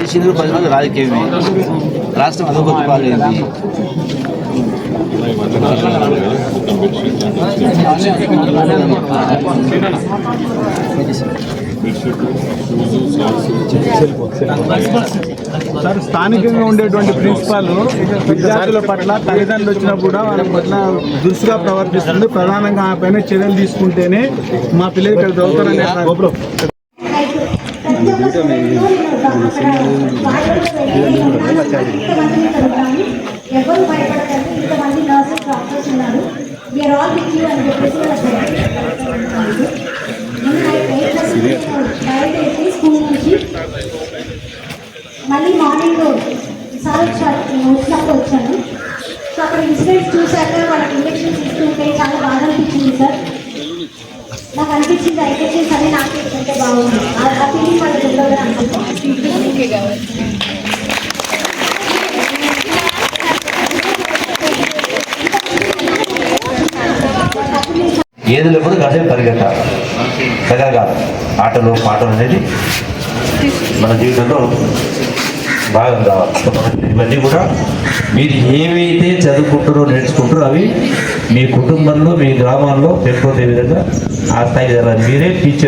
చేసింది 10 మంది రాజకీయమే. రాష్ట్రం అదొకటి పాలైంది. సార్, స్థానికంగా ఉండేటువంటి ప్రిన్సిపాల్ విద్యార్థుల పట్ల తల్లిదండ్రులు వచ్చినా కూడా వాళ్ళ పట్ల దురుసుగా ప్రవర్తిస్తుంది. ప్రధానంగా ఆ పైన చర్యలు తీసుకుంటేనే మా పిల్లలు ఇక్కడ చదువుతారనే మళ్ళీ మార్నింగ్ సార్ వచ్చినప్పుడు వచ్చాను. సో అక్కడ ఇన్సిడెంట్స్ చూశాక వాళ్ళకి ఇంజెక్షన్స్ ఇస్తుంటే చాలా బాగా అనిపించింది సార్. నాకు అనిపించింది ఇంజెక్షన్స్ అన్నీ నాకు ఇస్తుంటే బాగుంది. ఆ ఫీలింగ్ వాళ్ళకి ఉండదు ఏదులో కూడా కాసేపు పరిగెట్టాలి, దగ్గర కాదు. ఆటలు పాటలు అనేది మన జీవితంలో భాగం కావాలి. ఇవన్నీ కూడా మీరు ఏవైతే చదువుకుంటారో నేర్చుకుంటారో అవి మీ కుటుంబంలో మీ గ్రామాల్లో పెట్టుకునే విధంగా ఆ స్థాయి జరగాలి. మీరే టీచర్.